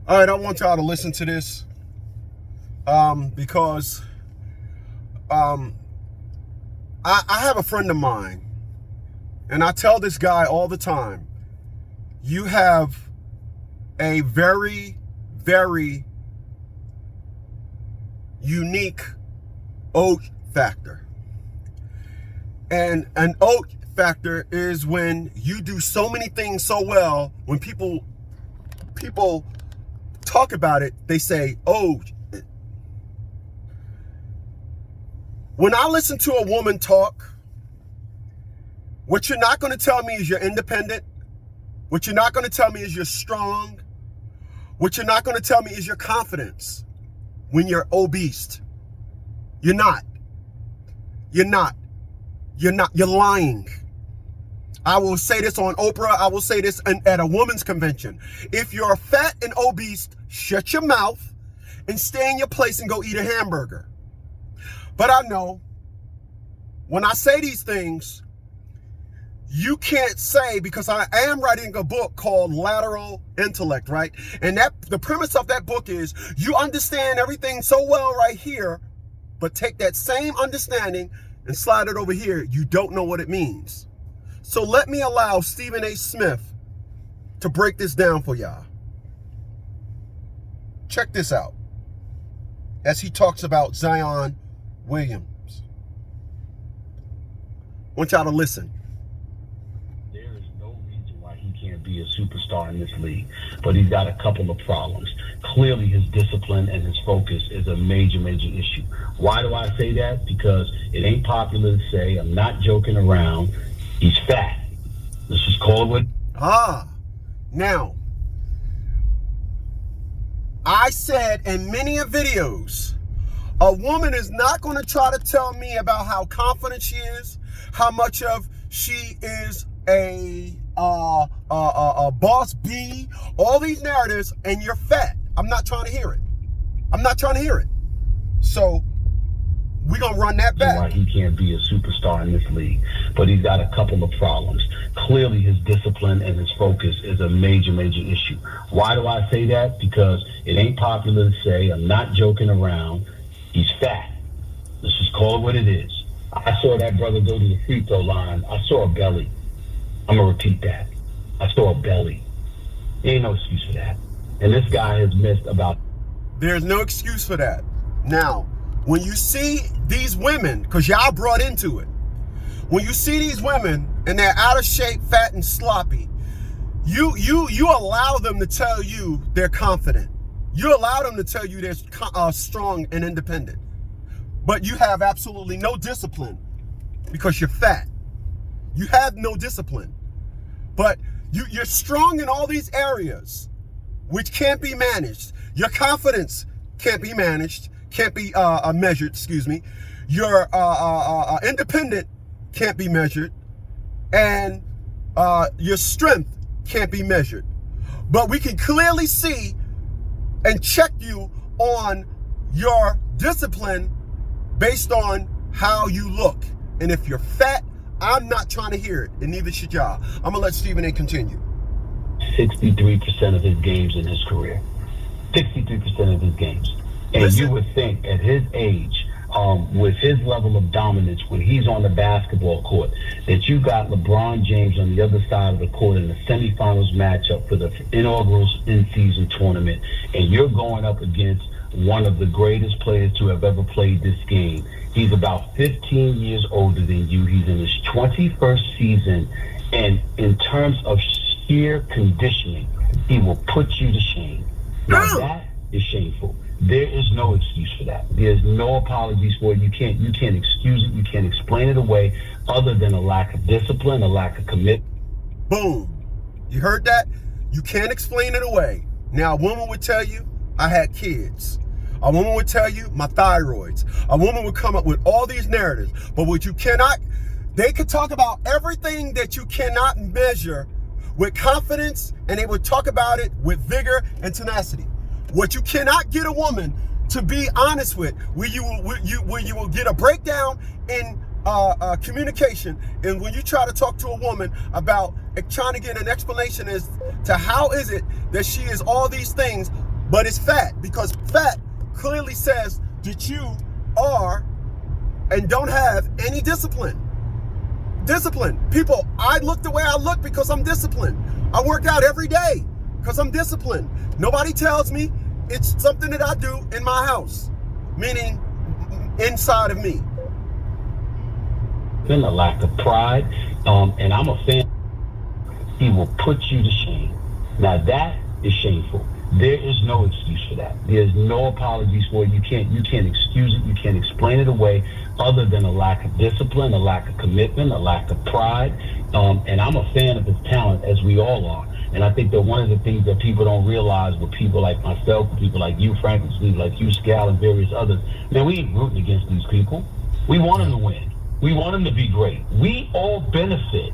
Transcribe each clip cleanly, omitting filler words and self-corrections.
All right, I want y'all to listen to this because I have a friend of mine, and I tell this guy all the time, you have a very, very unique oat factor. And an oat factor is when you do so many things so well, when people talk about it, they say, oh. When I listen to a woman talk, what you're not going to tell me is you're independent. What you're not going to tell me is you're strong. What you're not going to tell me is your confidence when you're obese. You're not. You're not. You're not. You're lying. I will say this on Oprah. I will say this at a women's convention. If you're fat and obese, shut your mouth and stay in your place and go eat a hamburger. But I know when I say these things, you can't say, because I am writing a book called Lateral Intellect, right? And the premise of that book is you understand everything so well right here, but take that same understanding and slide it over here. You don't know what it means. So let me allow Stephen A. Smith to break this down for y'all. Check this out as he talks about Zion Williams. I want y'all to listen. There is no reason why he can't be a superstar in this league, but he's got a couple of problems. Clearly, his discipline and his focus is a major, major issue. Why do I say that? Because it ain't popular to say. I'm not joking around. He's fat. Let's just call it what. Now, I said in many of videos, a woman is not going to try to tell me about how confident she is, how much of she is a boss B, all these narratives, and you're fat. I'm not trying to hear it. I'm not trying to hear it. So we're going to run that back. Why he can't be a superstar in this league, but he's got a couple of problems. Clearly, his discipline and his focus is a major, major issue. Why do I say that? Because it ain't popular to say. I'm not joking around. He's fat. Let's just call it what it is. I saw that brother go to the free throw line. I saw a belly. I'm going to repeat that. I saw a belly. There ain't no excuse for that. And this guy has missed about... There's no excuse for that. Now, when you see these women, because y'all brought into it, when you see these women and they're out of shape, fat, and sloppy, you allow them to tell you they're confident. You allow them to tell you they're strong and independent. But you have absolutely no discipline because you're fat. You have no discipline. But you're strong in all these areas, which can't be managed. Your confidence can't be managed, can't be measured, excuse me. Your independent can't be measured. And your strength can't be measured. But we can clearly see and check you on your discipline based on how you look. And if you're fat, I'm not trying to hear it, and neither should y'all. I'm going to let Stephen A. continue. 63% of his games in his career. 63% of his games. And Listen. You would think at his age, with his level of dominance when he's on the basketball court, that you got LeBron James on the other side of the court in the semifinals matchup for the inaugural in-season tournament, and you're going up against one of the greatest players to have ever played this game. He's about 15 years older than you. He's in his 21st season, and in terms of sheer conditioning, he will put you to shame. Now that is shameful. There is no excuse for that. There's no apologies for it. You can't excuse it. You can't explain it away other than a lack of discipline, a lack of commitment. Boom. You heard that? You can't explain it away. Now, a woman would tell you, I had kids. A woman would tell you, my thyroids. A woman would come up with all these narratives. But what you cannot, they could talk about everything that you cannot measure with confidence, and they would talk about it with vigor and tenacity. What you cannot get a woman to be honest with, where you will get a breakdown in communication, and when you try to talk to a woman about trying to get an explanation as to how is it that she is all these things, but it's fat, because fat clearly says that you are and don't have any discipline. Discipline. People, I look the way I look because I'm disciplined. I work out every day because I'm disciplined. Nobody tells me. It's something that I do in my house, meaning inside of me. Been a lack of pride, and I'm a fan. He will put you to shame. Now that is shameful. There is no excuse for that. There's no apologies for it. You can't excuse it. You can't explain it away other than a lack of discipline, a lack of commitment, a lack of pride. And I'm a fan of his talent, as we all are. And I think that one of the things that people don't realize with people like myself, people like you, Franklin Steve, like you, Scal, and various others, man, we ain't rooting against these people. We want them to win. We want them to be great. We all benefit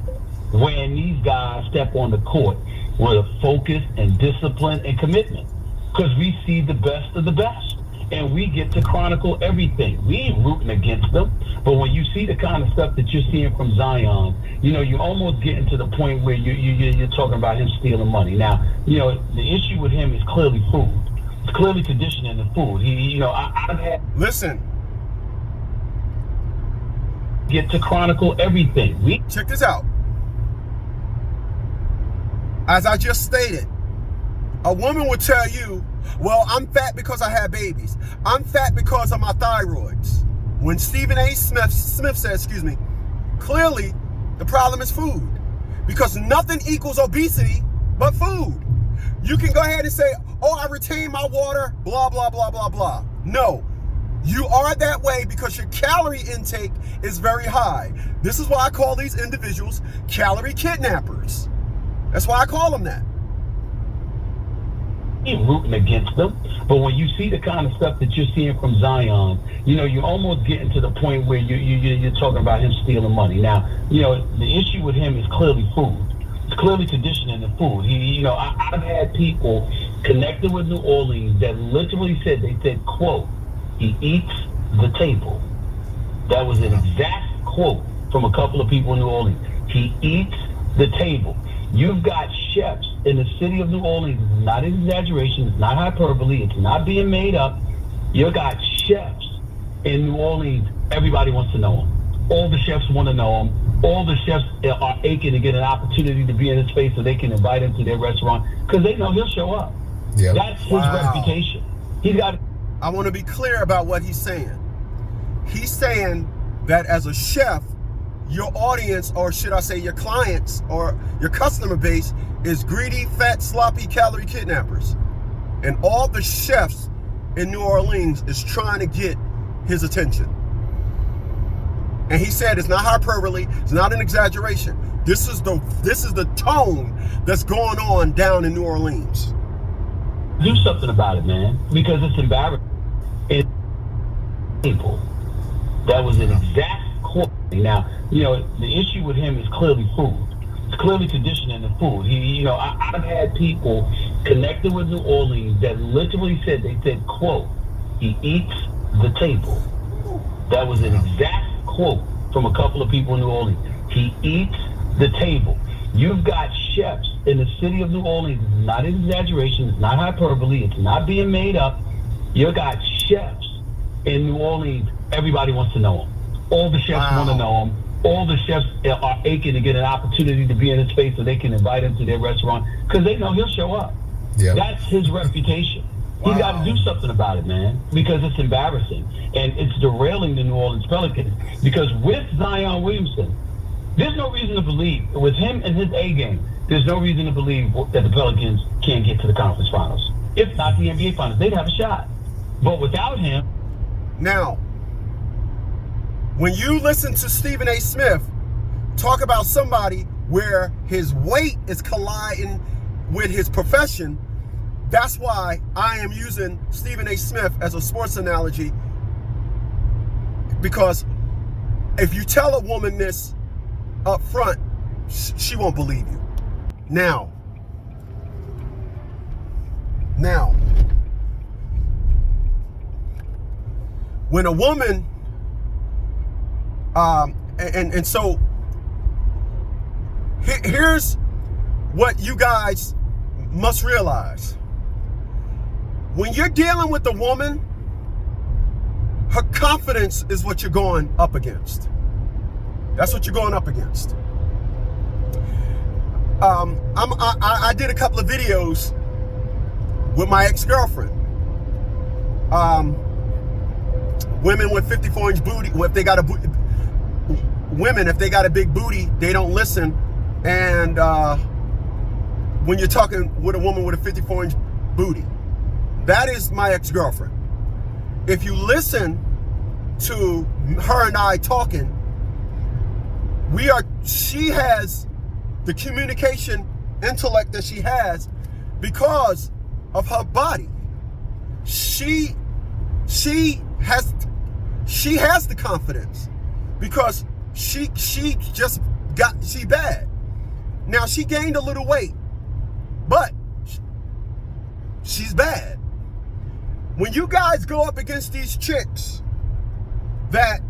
when these guys step on the court with a focus and discipline and commitment, because we see the best of the best and we get to chronicle everything. We ain't rooting against them, but when you see the kind of stuff that you're seeing from Zion, you know, you're almost getting to the point where you're talking about him stealing money. Now, you know, the issue with him is clearly food. It's clearly conditioning the food. I've had... Listen. Get to chronicle everything. Check this out. As I just stated, a woman would tell you, well, I'm fat because I had babies. I'm fat because of my thyroids. When Stephen A. Smith says, clearly the problem is food, because nothing equals obesity but food. You can go ahead and say, oh, I retain my water, blah, blah, blah, blah, blah. No, you are that way because your calorie intake is very high. This is why I call these individuals calorie kidnappers. That's why I call them that. Ain't rooting against them, but when you see the kind of stuff that you're seeing from Zion, you know, you're almost getting to the point where you're talking about him stealing money. Now, you know, the issue with him is clearly food. It's clearly conditioning the food. I've had people connected with New Orleans that literally said, quote, he eats the table. That was an exact quote from a couple of people in New Orleans. He eats the table. You've got chefs in the city of New Orleans. It's not an exaggeration. It's not hyperbole. It's not being made up. You've got chefs in New Orleans. Everybody wants to know him. All the chefs want to know him. All the chefs are aching to get an opportunity to be in his space so they can invite him to their restaurant because they know he'll show up. Yep. That's his reputation. He's got. I want to be clear about what he's saying. He's saying that as a chef, your audience, or should I say your clients or your customer base, is greedy, fat, sloppy, calorie kidnappers. And all the chefs in New Orleans is trying to get his attention. And he said it's not hyperbole, it's not an exaggeration. This is the tone that's going on down in New Orleans. Do something about it, man, because it's embarrassing. People. That was an exact quote. Now, you know, the issue with him is clearly food. It's clearly conditioning the food. I've had people connected with New Orleans that literally said, quote, he eats the table. That was an exact quote from a couple of people in New Orleans. He eats the table. You've got chefs in the city of New Orleans. It's not an exaggeration. It's not hyperbole. It's not being made up. You've got chefs in New Orleans. Everybody wants to know him. All the chefs want to know him. All the chefs are aching to get an opportunity to be in his space so they can invite him to their restaurant because they know he'll show up. Yep. That's his reputation. He's got to do something about it, man, because it's embarrassing. And it's derailing the New Orleans Pelicans. Because with Zion Williamson, there's no reason to believe, with him and his A game, there's no reason to believe that the Pelicans can't get to the conference finals. If not the NBA finals, they'd have a shot. But without him... Now, when you listen to Stephen A. Smith talk about somebody where his weight is colliding with his profession, that's why I am using Stephen A. Smith as a sports analogy, because if you tell a woman this up front, she won't believe you. Now, when a woman, so here's what you guys must realize. When you're dealing with a woman, her confidence is what you're going up against. That's what you're going up against. I did a couple of videos with my ex-girlfriend. Women with 54-inch booty, if they got a women, if they got a big booty, they don't listen. And when you're talking with a woman with a 54-inch booty, that is my ex-girlfriend. If you listen to her and I talking, she has the communication intellect that she has because of her body. She has the confidence because she bad. Now she gained a little weight, but she's bad. When you guys go up against these chicks that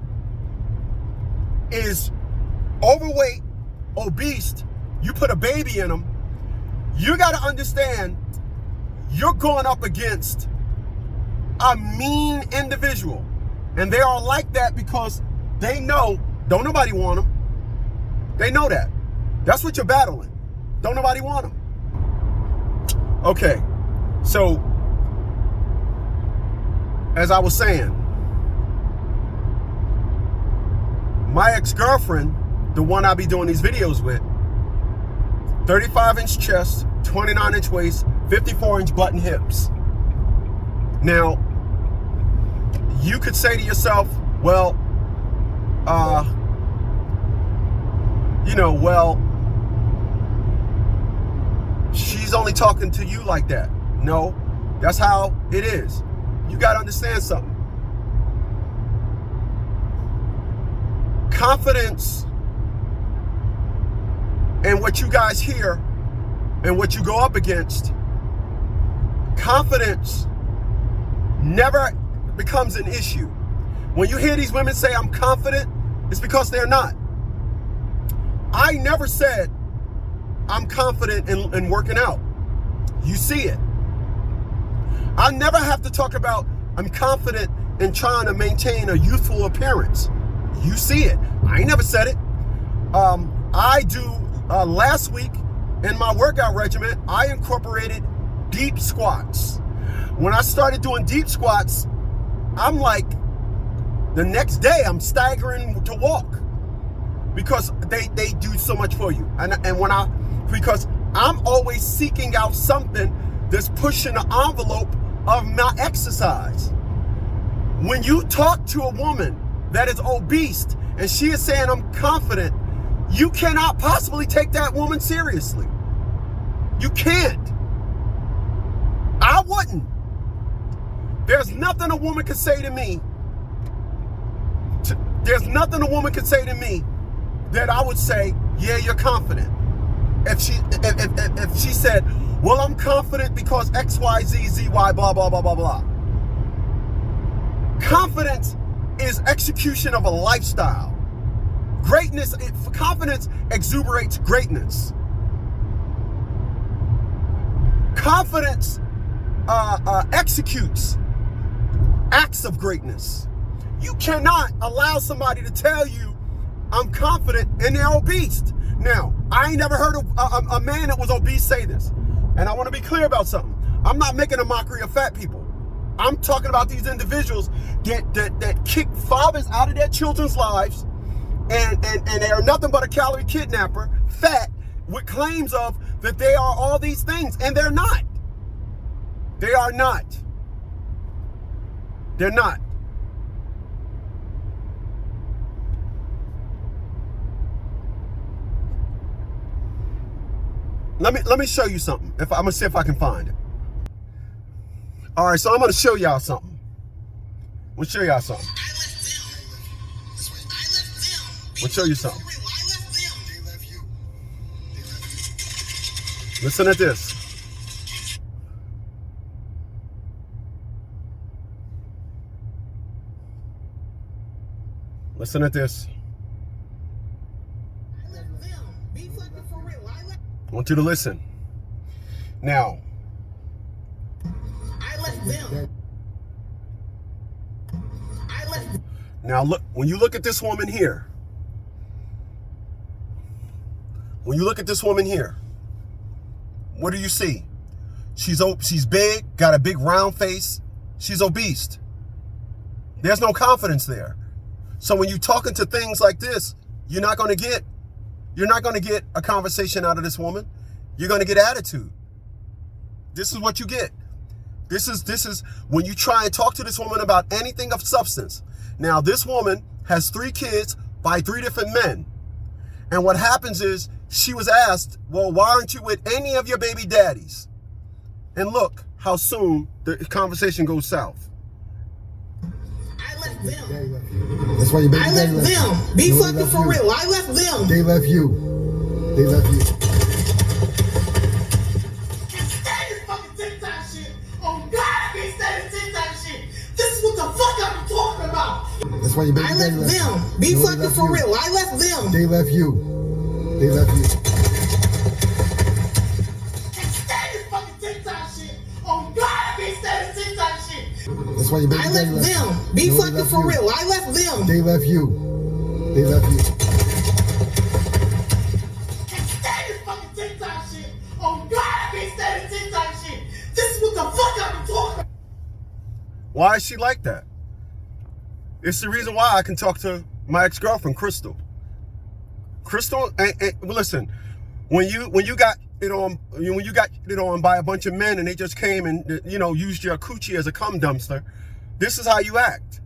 is overweight, obese, you put a baby in them, you got to understand you're going up against a mean individual. And they are like that because they know don't nobody want them. They know that. That's what you're battling. Don't nobody want them. Okay, so as I was saying, my ex-girlfriend, the one I be doing these videos with, 35-inch chest, 29-inch waist, 54-inch button hips. Now, you could say to yourself, well, she's only talking to you like that. No, that's how it is. You got to understand something. Confidence and what you guys hear and what you go up against, confidence never becomes an issue. When you hear these women say, I'm confident, it's because they're not. I never said I'm confident in working out. You see it. I never have to talk about I'm confident in trying to maintain a youthful appearance. You see it. I ain't never said it. Last week in my workout regimen, I incorporated deep squats. When I started doing deep squats, I'm like, the next day I'm staggering to walk because they do so much for you. Because I'm always seeking out something that's pushing the envelope of my exercise. When you talk to a woman that is obese and she is saying I'm confident, you cannot possibly take that woman seriously. You can't. I wouldn't. There's nothing a woman could say to me. There's nothing a woman could say to me that I would say, yeah, you're confident. If she said, well, I'm confident because X, Y, Z, Z, Y, blah, blah, blah, blah, blah. Confidence is execution of a lifestyle. Confidence exuberates greatness. Confidence executes acts of greatness. You cannot allow somebody to tell you I'm confident and they're obese. Now, I ain't never heard a man that was obese say this. And I want to be clear about something. I'm not making a mockery of fat people. I'm talking about these individuals that kick fathers out of their children's lives and they are nothing but a calorie kidnapper, fat, with claims of that they are all these things. And they're not. They are not. They're not. Let me show you something. I'm gonna see if I can find it. All right, so I'm gonna show y'all something. We'll show y'all something. We'll show you something. Listen at this. Listen at this. I want you to listen. Now, I left left them. Now look, when you look at this woman here, what do you see? She's big, got a big round face. She's obese. There's no confidence there. So when you're talking to things like this, you're not going to get a conversation out of this woman. You're going to get attitude. This is what you get. This is when you try and talk to this woman about anything of substance. Now, this woman has 3 kids by 3 different men. And what happens is she was asked, well, why aren't you with any of your baby daddies? And look how soon the conversation goes south. I left them. That's why your baby daddy left them. Be fucking for real. I left them. They left you. They left you. That's why your baby daddy left them. Be fucking for real. I left them. They left you. They left you. That's why your baby daddy left them. Be fucking for real. I left them. They left you. They left you. This is what the fuck I'm talking about. Why is she like that? It's the reason why I can talk to my ex-girlfriend, Crystal. Crystal, listen, when you got it on by a bunch of men and they just came and used your coochie as a cum dumpster, this is how you act.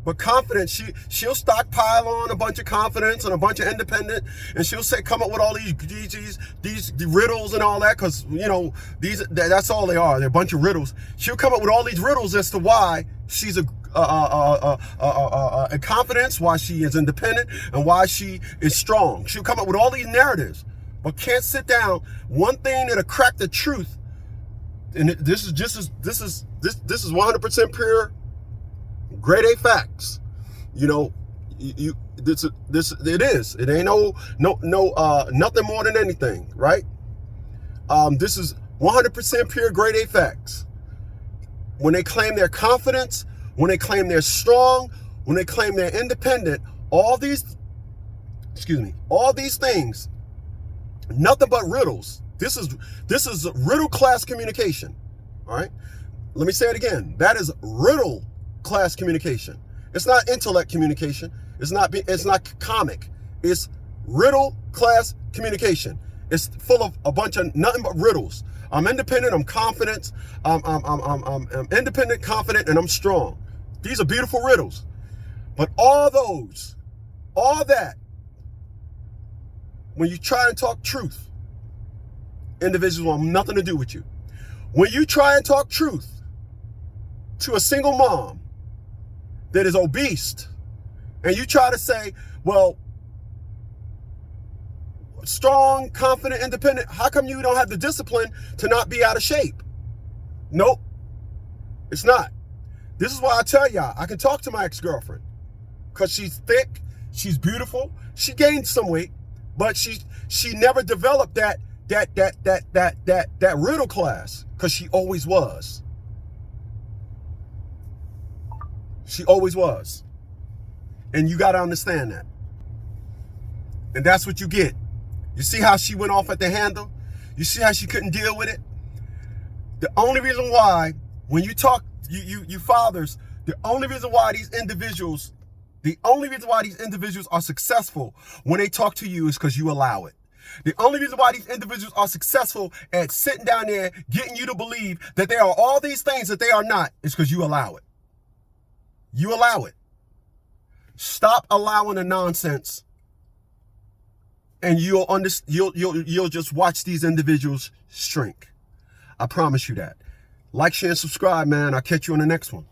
But confidence, she'll stockpile on a bunch of confidence and a bunch of independent, and she'll come up with all these riddles and all that, because that's all they are. They're a bunch of riddles. She'll come up with all these riddles as to why she's a confidence, why she is independent, and why she is strong. She'll come up with all these narratives, but can't sit down. One thing that'll crack the truth, and this is 100% pure grade A facts. It is. It ain't no nothing more than anything, right? This is 100% pure grade A facts. When they claim their confidence, when they claim they're strong, when they claim they're independent, all these things, nothing but riddles. This is riddle class communication. All right? Let me say it again. That is riddle class communication. It's not intellect communication. It's not comic. It's riddle class communication. It's full of a bunch of nothing but riddles. I'm independent, I'm confident, I'm independent, confident, and I'm strong. These are beautiful riddles. But all that, when you try and talk truth, individuals want nothing to do with you. When you try and talk truth to a single mom that is obese, and you try to say, well, strong, confident, independent, how come you don't have the discipline to not be out of shape? Nope, it's not. This is why I tell y'all, I can talk to my ex-girlfriend, because she's thick, she's beautiful, she gained some weight, but she never developed that riddle class, because she always was. She always was. And you got to understand that. And that's what you get. You see how she went off at the handle? You see how she couldn't deal with it? The only reason why, when you talk, you fathers, the only reason why these individuals are successful when they talk to you is because you allow it. The only reason why these individuals are successful at sitting down there getting you to believe that they are all these things that they are not is because you allow it. You allow it. Stop allowing the nonsense, and you'll just watch these individuals shrink. I promise you that. Like, share, and subscribe, man. I'll catch you on the next one.